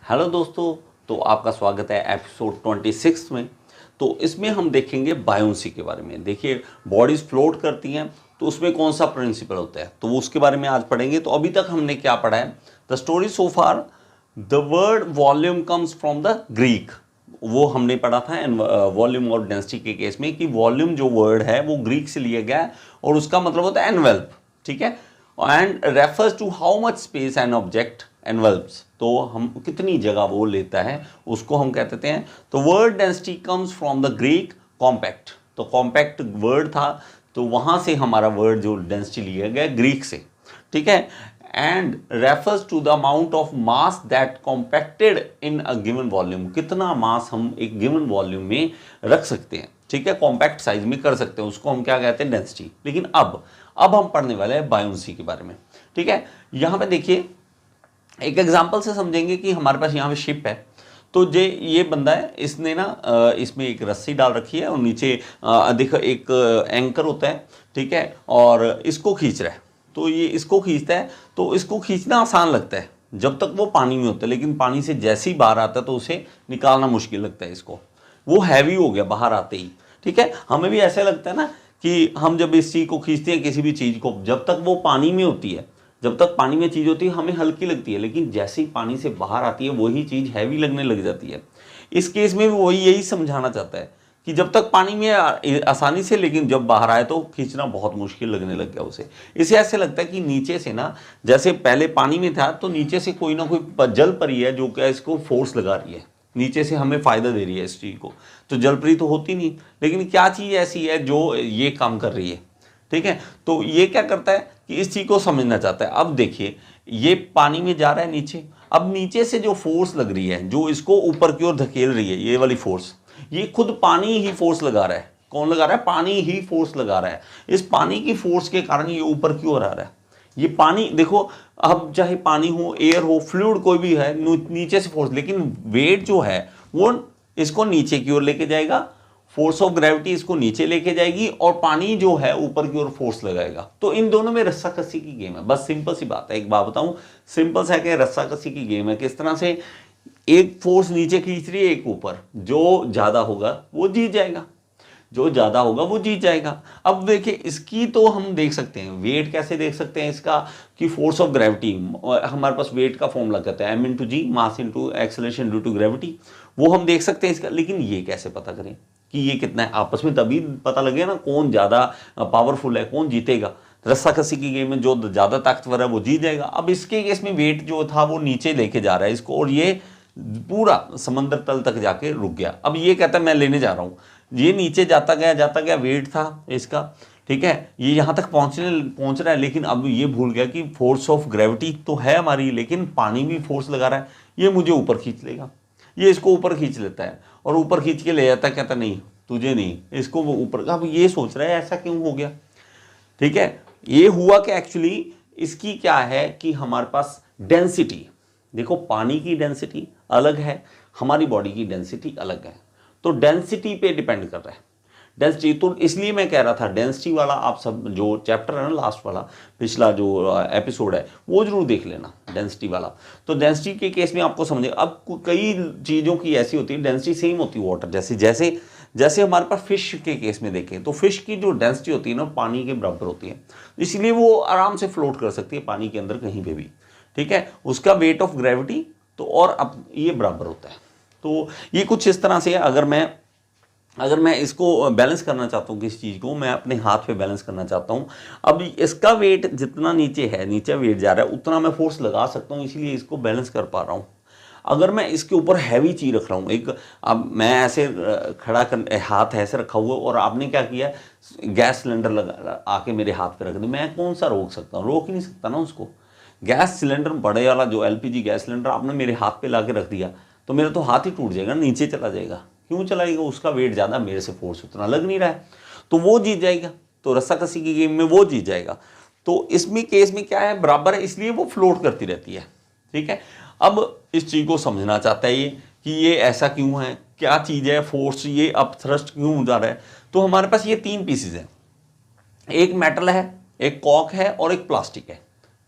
Hello दोस्तों, तो आपका स्वागत है एपिसोड 26 में। तो इसमें हम देखेंगे बायोन्सी के बारे में। देखिए, बॉडीज फ्लोट करती हैं तो उसमें कौन सा प्रिंसिपल होता है, तो उसके बारे में आज पढ़ेंगे। तो अभी तक हमने क्या पढ़ा है, the story so far, the word volume comes from the Greek. वो हमने पढ़ा था वॉल्यूम और डेंसिटी के केस में कि वॉल्यूम जो वर्ड है वो ग्रीक से लिया गया है और उसका मतलब होता है एनवेल्प, ठीक है, and refers to how much space an object envelops. तो हम कितनी जगह वो लेता है उसको हम कहते हैं। तो word density comes from the Greek compact. तो कॉम्पैक्ट वर्ड था, तो वहां से हमारा वर्ड जो डेंसिटी लिया गया ग्रीक से, ठीक है, and refers to the amount of mass that compacted in a given volume. कितना मास हम एक गिवन वॉल्यूम में रख सकते हैं, ठीक है, कॉम्पैक्ट साइज में कर सकते हैं, उसको हम क्या कहते हैं, डेंसिटी। लेकिन अब हम पढ़ने वाले हैं बायोन्सी के बारे में, ठीक है। यहां पे देखिए, एक एग्जांपल से समझेंगे कि हमारे पास यहाँ पे शिप है। तो ये बंदा है, इसने ना इसमें एक रस्सी डाल रखी है और नीचे देखो एक एंकर होता है, ठीक है, और इसको खींच रहा है। तो ये इसको खींचता है, तो इसको खींचना आसान लगता है जब तक वो पानी में होता है, लेकिन पानी से जैसे ही बाहर आता है तो उसे निकालना मुश्किल लगता है इसको। वो हैवी हो गया बाहर आते ही, ठीक है। हमें भी ऐसा लगता है ना कि हम जब इस चीज़ को खींचते हैं, किसी भी चीज़ को, जब तक वो पानी में होती है, जब तक पानी में चीज़ होती है हमें हल्की लगती है, लेकिन जैसे ही पानी से बाहर आती है वही चीज़ हैवी लगने लग जाती है। इस केस में भी वही यही समझाना चाहता है कि जब तक पानी में आसानी से, लेकिन जब बाहर आए तो खींचना बहुत मुश्किल लगने लग गया उसे। इसे ऐसे लगता है कि नीचे से ना, जैसे पहले पानी में था तो नीचे से कोई ना कोई जल परी है जो क्या इसको फोर्स लगा रही है, नीचे से हमें फायदा दे रही है इस चीज़ को। तो जलपरी तो होती नहीं, लेकिन क्या चीज़ ऐसी है जो ये काम कर रही है, ठीक है। तो ये क्या करता है कि इस चीज़ को समझना चाहता है। अब देखिए, ये पानी में जा रहा है नीचे, अब नीचे से जो फोर्स लग रही है, जो इसको ऊपर की ओर धकेल रही है, ये वाली फोर्स, ये खुद पानी ही फोर्स लगा रहा है। कौन लगा रहा है? पानी ही फोर्स लगा रहा है। इस पानी की फोर्स के कारण ये ऊपर की ओर आ रहा है। ये पानी देखो, अब चाहे पानी हो, एयर हो, फ्लूइड कोई भी है, नीचे से फोर्स, लेकिन वेट जो है वो इसको नीचे की ओर लेके जाएगा, फोर्स ऑफ ग्रेविटी इसको नीचे लेके जाएगी, और पानी जो है ऊपर की ओर फोर्स लगाएगा। तो इन दोनों में रस्साकसी की गेम है। बस सिंपल सी बात है, एक बात बताऊं, सिंपल सा है कि रस्साकसी की गेम है। किस तरह से? एक फोर्स नीचे खींच रही है, एक ऊपर, जो ज्यादा होगा वो जीत जाएगा, जो ज्यादा होगा वो जीत जाएगा। अब देखिए, इसकी तो हम देख सकते हैं, वेट कैसे देख सकते हैं इसका, कि फोर्स ऑफ ग्रेविटी, हमारे पास वेट का फॉर्मूला कहता है m into g, mass into acceleration due to gravity, वो हम देख सकते हैं इसका। लेकिन ये कैसे पता करें कि ये कितना है? आपस में तभी पता लगे ना कौन ज्यादा पावरफुल है, कौन जीतेगा। रस्साकसी की गेम में जो ज्यादा ताकतवर है वो जीत जाएगा। अब इसके केस में वेट जो था वो नीचे लेके जा रहा है इसको, और ये पूरा समंदर तल तक जाके रुक गया। अब ये कहता है मैं लेने जा रहा हूँ, ये नीचे जाता गया, वेट था इसका, ठीक है, ये यहाँ तक पहुँच रहा है, लेकिन अब ये भूल गया कि फोर्स ऑफ ग्रेविटी तो है हमारी, लेकिन पानी भी फोर्स लगा रहा है, ये मुझे ऊपर खींच लेगा। ये इसको ऊपर खींच लेता है और ऊपर खींच के ले जाता है, कहता नहीं तुझे नहीं, इसको वो ऊपर। अब ये सोच रहा है ऐसा क्यों हो गया, ठीक है। ये हुआ कि एक्चुअली इसकी क्या है कि हमारे पास डेंसिटी, देखो पानी की डेंसिटी अलग है, हमारी बॉडी की डेंसिटी अलग है, तो डेंसिटी पे डिपेंड कर रहा है डेंसिटी। तो इसलिए मैं कह रहा था डेंसिटी वाला, आप सब जो चैप्टर है ना, लास्ट वाला, पिछला जो एपिसोड है वो जरूर देख लेना, डेंसिटी वाला। तो डेंसिटी के केस में आपको समझे, अब कई चीज़ों की ऐसी होती है डेंसिटी सेम होती है वाटर, जैसे हमारे पास फिश के केस में देखें तो फिश की जो डेंसिटी होती है ना, पानी के बराबर होती है, इसलिए वो आराम से फ्लोट कर सकती है पानी के अंदर कहीं पे भी, ठीक है। उसका वेट ऑफ ग्रेविटी तो और अब ये बराबर होता है। तो ये कुछ इस तरह से है। अगर मैं इसको बैलेंस करना चाहता हूँ, किसी चीज़ को मैं अपने हाथ पे बैलेंस करना चाहता हूँ, अब इसका वेट जितना नीचे है, नीचे वेट जा रहा है, उतना मैं फोर्स लगा सकता हूँ, इसीलिए इसको बैलेंस कर पा रहा हूँ। अगर मैं इसके ऊपर हैवी चीज़ रख रहा हूँ, एक, अब मैं ऐसे खड़ा कर, हाथ ऐसे रखा हुआ, और आपने क्या किया, गैस सिलेंडर लगा आके मेरे हाथ पे रख दिया, मैं कौन सा रोक सकता हूँ? रोक ही नहीं सकता ना उसको। गैस सिलेंडर बड़े वाला जो एलपीजी गैस सिलेंडर आपने मेरे हाथ पे ला के रख दिया, तो मेरा तो हाथ ही टूट जाएगा, नीचे चला जाएगा। क्यों चलाएगा? उसका वेट ज़्यादा, मेरे से फोर्स उतना लग नहीं रहा है, तो वो जीत जाएगा। तो रस्साकसी की गेम में वो जीत जाएगा। तो इसमें केस में क्या है, बराबर है, इसलिए वो फ्लोट करती रहती है, ठीक है। अब इस चीज़ को समझना चाहता है ये कि ये ऐसा क्यों है, क्या चीज़ है, फोर्स ये अब थ्रस्ट क्यों जा रहा है। तो हमारे पास ये तीन पीसेज हैं, एक मेटल है, एक कॉक है और एक प्लास्टिक है,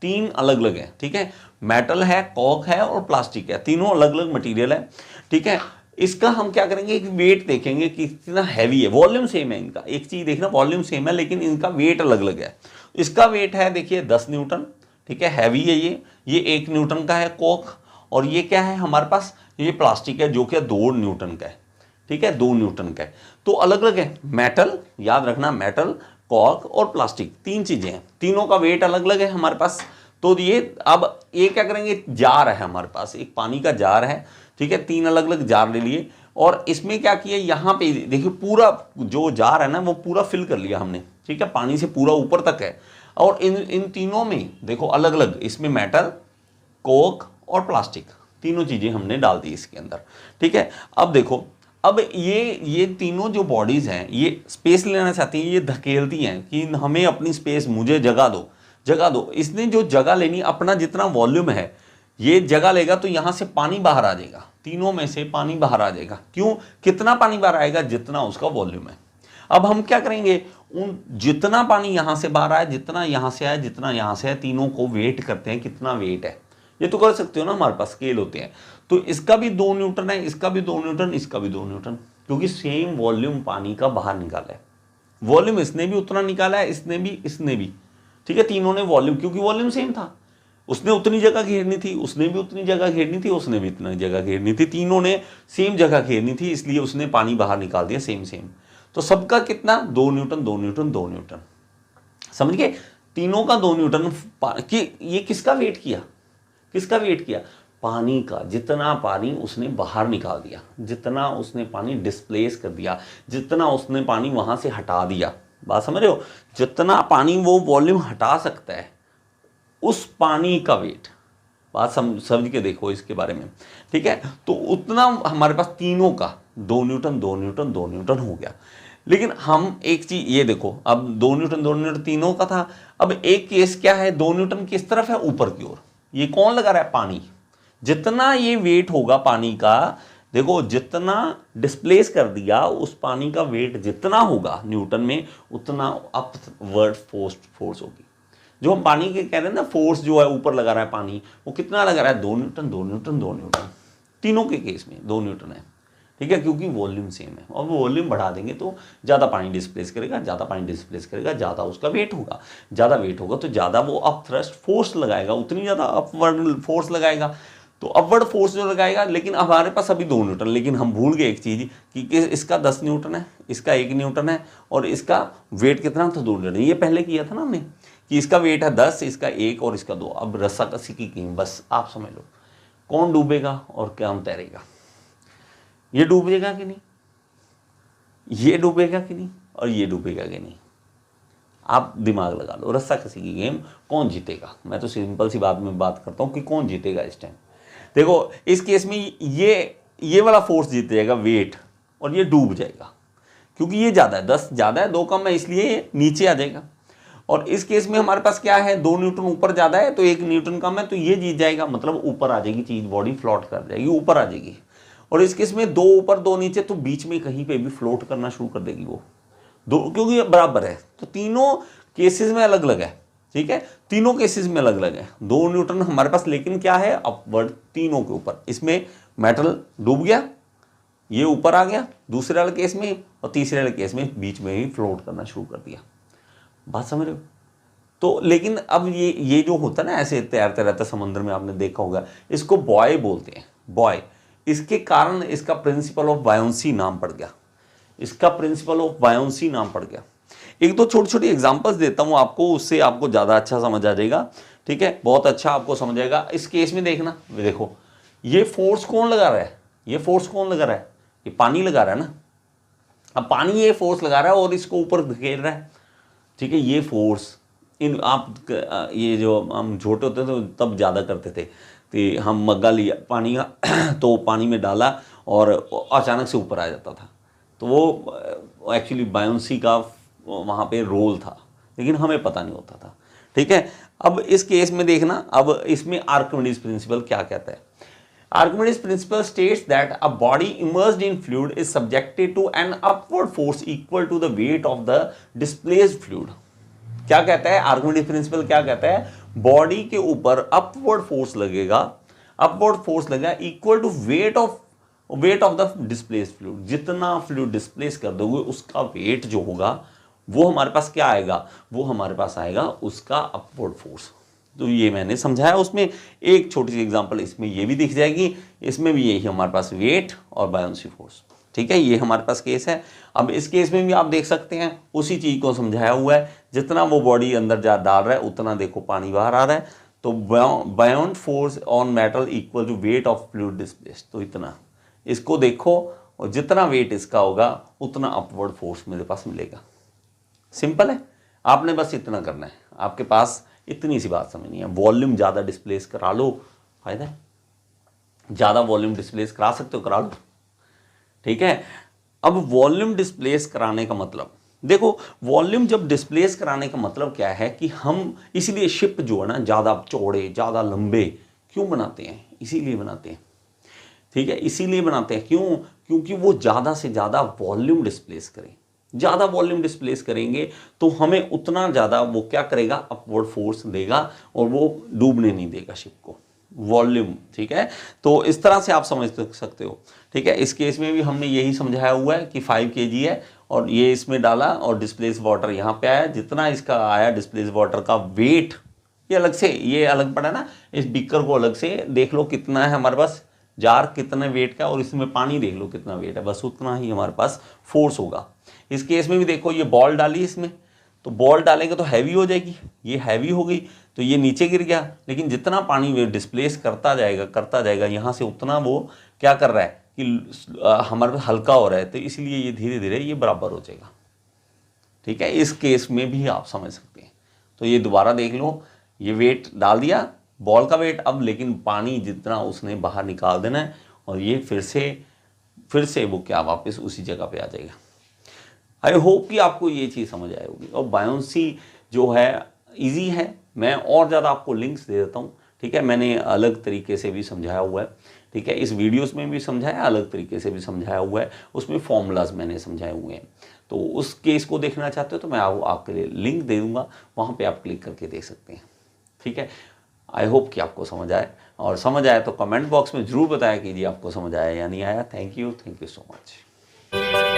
तीन अलग अलग है, ठीक है। मेटल है, कॉक है और प्लास्टिक है, तीनों अलग अलग मटेरियल है, ठीक है। इसका हम क्या करेंगे, एक वेट देखेंगे कि कितना हैवी है। वॉल्यूम सेम है इनका, एक चीज देखना, वॉल्यूम सेम है लेकिन इनका वेट अलग अलग है। इसका वेट है देखिए 10 न्यूटन, ठीक है, हैवी है ये 1 न्यूटन का है कॉक। और ये क्या है हमारे पास, ये प्लास्टिक है जो कि 2 न्यूटन का है, ठीक है, 2 न्यूटन का है। तो अलग अलग है, मेटल याद रखना, मेटल, कॉक और प्लास्टिक, तीन चीजें हैं, तीनों का वेट अलग अलग है हमारे पास। तो ये अब ये क्या करेंगे, जार है हमारे पास, एक पानी का जार है, ठीक है, 3 अलग अलग जार ले लिए और इसमें क्या किया, यहाँ पे देखिए पूरा जो जार है ना वो पूरा फिल कर लिया हमने, ठीक है, पानी से पूरा ऊपर तक है। और इन तीनों में देखो अलग अलग, इसमें मेटल, कोक और प्लास्टिक, तीनों चीजें हमने डाल दी इसके अंदर, ठीक है। अब देखो, अब ये तीनों जो बॉडीज हैं ये स्पेस लेना चाहती हैं, ये धकेलती हैं कि हमें अपनी स्पेस, मुझे जगह दो, जगह दो। इसने जो जगह लेनी, अपना जितना वॉल्यूम है ये जगह लेगा तो यहां से पानी बाहर आ जाएगा, तीनों में से पानी बाहर आ जाएगा। क्यों, कितना पानी बाहर आएगा, जितना उसका वॉल्यूम है। अब हम क्या करेंगे, उन जितना पानी यहां से बाहर आया, जितना यहां से आया, जितना यहां से आया, तीनों को वेट करते हैं, कितना वेट है, ये तो कर सकते हो ना, हमारे पास स्केल होते हैं। तो इसका भी 2 न्यूटन है, इसका भी 2 न्यूटन, इसका भी 2 न्यूटन, क्योंकि सेम वॉल्यूम पानी का बाहर निकाला है। वॉल्यूम इसने भी उतना निकाला है, इसने भी, ठीक है, तीनों ने वॉल्यूम, क्योंकि वॉल्यूम सेम था, उसने उतनी जगह घेरनी थी, उसने भी उतनी जगह घेरनी थी, उसने भी इतनी जगह घेरनी थी, तीनों ने सेम जगह घेरनी थी, इसलिए उसने पानी बाहर निकाल दिया सेम। तो सबका कितना, 2 न्यूटन 2 न्यूटन 2 न्यूटन, समझ गए, तीनों का 2 न्यूटन। कि ये किसका वेट किया, किसका वेट किया, पानी का, जितना पानी उसने बाहर निकाल दिया, जितना उसने पानी डिस्प्लेस कर दिया, जितना उसने पानी वहां से हटा दिया, बात समझ रहे हो, जितना पानी वो वॉल्यूम हटा सकता है उस पानी का वेट, बात समझ के देखो इसके बारे में, ठीक है। तो उतना हमारे पास तीनों का 2 न्यूटन 2 न्यूटन 2 न्यूटन हो गया। लेकिन हम एक चीज ये देखो, अब 2 न्यूटन 2 न्यूटन तीनों का था, अब एक केस क्या है, 2 न्यूटन किस तरफ है, ऊपर की ओर। ये कौन लगा रहा है, पानी। जितना ये वेट होगा पानी का, देखो जितना डिस्प्लेस कर दिया, उस पानी का वेट जितना होगा न्यूटन में, उतना अपवर्ड फोर्स होगी। जो हम पानी के कह रहे हैं ना, फोर्स जो है ऊपर लगा रहा है पानी, वो कितना लगा रहा है, 2 न्यूटन 2 न्यूटन 2 न्यूटन, तीनों के केस में 2 न्यूटन है, ठीक है, क्योंकि वॉल्यूम सेम है। और वॉल्यूम बढ़ा देंगे तो ज़्यादा पानी डिस्प्लेस करेगा, ज़्यादा पानी डिस्प्लेस करेगा, ज़्यादा उसका वेट होगा, ज़्यादा वेट होगा तो ज़्यादा वो अप थ्रस्ट फोर्स लगाएगा, उतनी ज़्यादा अपवर्ड फोर्स लगाएगा। तो अपवर्ड फोर्स जो लगाएगा, लेकिन हमारे पास अभी 2 न्यूटन, लेकिन हम भूल गए एक चीज़ कि इसका 10 न्यूटन है, इसका 1 न्यूटन है और इसका वेट कितना था, 2 न्यूटन। ये पहले किया था ना हमने कि इसका वेट है 10, इसका 1 और इसका 2। अब रस्साकसी की गेम, बस आप समझ लो कौन डूबेगा और कौन तैरेगा। ये डूबेगा कि नहीं, ये डूबेगा कि नहीं, और ये डूबेगा कि नहीं, आप दिमाग लगा लो। रस्साकसी की गेम, कौन जीतेगा। मैं तो सिंपल सी बात में बात करता हूँ कि कौन जीतेगा इस टाइम। देखो इस केस में ये वाला फोर्स जीत जाएगा, वेट, और ये डूब जाएगा क्योंकि ये ज़्यादा है, 10 ज़्यादा है, 2 कम है, इसलिए ये नीचे आ जाएगा। और इस केस में हमारे पास क्या है, 2 न्यूटन ऊपर ज़्यादा है तो 1 न्यूटन कम है, तो ये जीत जाएगा, मतलब ऊपर आ जाएगी चीज़, बॉडी फ्लोट कर जाएगी, ऊपर आ जाएगी। और इस केस में 2 ऊपर 2 नीचे, तो बीच में कहीं पे भी फ्लोट करना शुरू कर देगी वो, क्योंकि ये बराबर है। तो तीनों केसेस में अलग अलग है, ठीक है, तीनों केसेस में अलग अलग है। 2 न्यूटन हमारे पास, लेकिन क्या है, अपवर्ड तीनों के ऊपर। इसमें मेटल डूब गया, ये ऊपर आ गया दूसरे वाले केस में, और तीसरे वाले केस में बीच में ही फ्लोट करना शुरू कर दिया। बात समझ रहे हो। तो लेकिन अब ये जो होता है ना, ऐसे तैरते रहता समंदर में, आपने देखा होगा, इसको बॉय बोलते हैं, बॉय। इसके कारण इसका प्रिंसिपल ऑफ बायोंसी नाम पड़ गया, इसका प्रिंसिपल ऑफ बायोंसी नाम पड़ गया। एक दो छोटी छोटी एग्जांपल्स देता हूं आपको, उससे आपको ज़्यादा अच्छा समझ आ जाएगा, ठीक है, बहुत अच्छा आपको समझ आएगा। इस केस में देखना, देखो ये फोर्स कौन लगा रहा है, ये फोर्स कौन लगा रहा है, ये पानी लगा रहा है ना। अब पानी ये फोर्स लगा रहा है और इसको ऊपर धकेल रहा है, ठीक है। ये फोर्स आप ये जो हम छोटे होते थे तो तब ज़्यादा करते थे, तो हम मग्गा लिया पानी का तो पानी में डाला और अचानक से ऊपर आ जाता था। तो वो एक्चुअली बायोंसी का वहाँ पे रोल था, लेकिन हमें पता नहीं होता था, ठीक है। अब इस केस में देखना, अब इसमें आर्किमिडीज प्रिंसिपल क्या कहता है। Archimedes principle states that a body immersed in fluid is subjected to an upward force equal to the weight of the displaced fluid. क्या कहता है आर्किमिडीज प्रिंसिपल, क्या कहता है, बॉडी के ऊपर अपवर्ड फोर्स लगेगा equal to weight of the displaced fluid. जितना फ्लूइड डिस्प्लेस कर दोगे उसका वेट जो होगा वो हमारे पास क्या आएगा, वो हमारे पास आएगा उसका अपवर्ड फोर्स। तो ये मैंने समझाया। उसमें एक छोटी सी एग्जांपल इसमें ये भी दिख जाएगी, इसमें भी यही हमारे पास वेट और बायोंसी फोर्स। ठीक है, ये हमारे पास केस है। अब इस केस में भी आप देख सकते हैं उसी चीज़ को समझाया हुआ है। जितना वो बॉडी अंदर जा डाल रहा है उतना देखो पानी बाहर आ रहा है। तो buoyant force on metal equal to weight of fluid displaced. तो इतना इसको देखो और जितना वेट इसका होगा उतना अपवर्ड फोर्स मेरे पास मिलेगा। सिंपल है, आपने बस इतना करना है। आपके पास इतनी सी बात समझनी है। वॉल्यूम ज़्यादा डिस्प्लेस करा लो, फायदा है। ज़्यादा वॉल्यूम डिस्प्लेस करा सकते हो, करा लो। ठीक है, अब वॉल्यूम डिस्प्लेस कराने का मतलब देखो, वॉल्यूम जब डिस्प्लेस कराने का मतलब क्या है कि हम इसीलिए शिप जो है ना ज़्यादा चौड़े ज़्यादा लंबे क्यों बनाते हैं, इसीलिए बनाते हैं। ठीक है, इसीलिए बनाते हैं। क्यों? क्योंकि वो ज़्यादा से ज़्यादा वॉल्यूम डिस्प्लेस करें। ज़्यादा वॉल्यूम डिस्प्लेस करेंगे तो हमें उतना ज़्यादा वो क्या करेगा, अपवर्ड फोर्स देगा और वो डूबने नहीं देगा शिप को। वॉल्यूम, ठीक है। तो इस तरह से आप समझ सकते हो। ठीक है, इस केस में भी हमने यही समझाया हुआ है कि 5 kg है और ये इसमें डाला और डिस्प्लेस वाटर यहाँ पे आया। जितना इसका आया डिस्प्लेस वाटर का वेट, ये अलग से, ये अलग पड़ा ना, इस बीकर को अलग से देख लो कितना है हमारे पास, जार कितने वेट का, और इसमें पानी देख लो कितना वेट है, बस उतना ही हमारे पास फोर्स होगा। इस केस में भी देखो, ये बॉल डाली इसमें, तो बॉल डालेंगे तो हैवी हो जाएगी, ये हैवी हो गई तो ये नीचे गिर गया। लेकिन जितना पानी वे डिस्प्लेस करता जाएगा यहाँ से, उतना वो क्या कर रहा है कि हमारे पास हल्का हो रहा है, तो इसलिए ये धीरे धीरे ये बराबर हो जाएगा। ठीक है, इस केस में भी आप समझ सकते हैं। तो ये दोबारा देख लो, ये वेट डाल दिया, बॉल का वेट, अब लेकिन पानी जितना उसने बाहर निकाल देना है और ये फिर से वो क्या वापस उसी जगह पे आ जाएगा। आई होप कि आपको ये चीज़ समझ आई होगी। और बायोंसी जो है इजी है, मैं और ज़्यादा आपको लिंक्स दे देता हूँ। ठीक है, मैंने अलग तरीके से भी समझाया हुआ है। ठीक है, इस वीडियोस में भी समझाया, अलग तरीके से भी समझाया हुआ है, उसमें फॉर्मूलाज मैंने समझाए हुए हैं। तो उस केस को देखना चाहते हो तो मैं आपके लिए लिंक दे दूँगा, वहाँ पर आप क्लिक करके देख सकते हैं। ठीक है, आई होप कि आपको समझ आए, और समझ आया तो कमेंट बॉक्स में ज़रूर बताया कीजिए आपको समझ आया या नहीं आया। Thank you so much.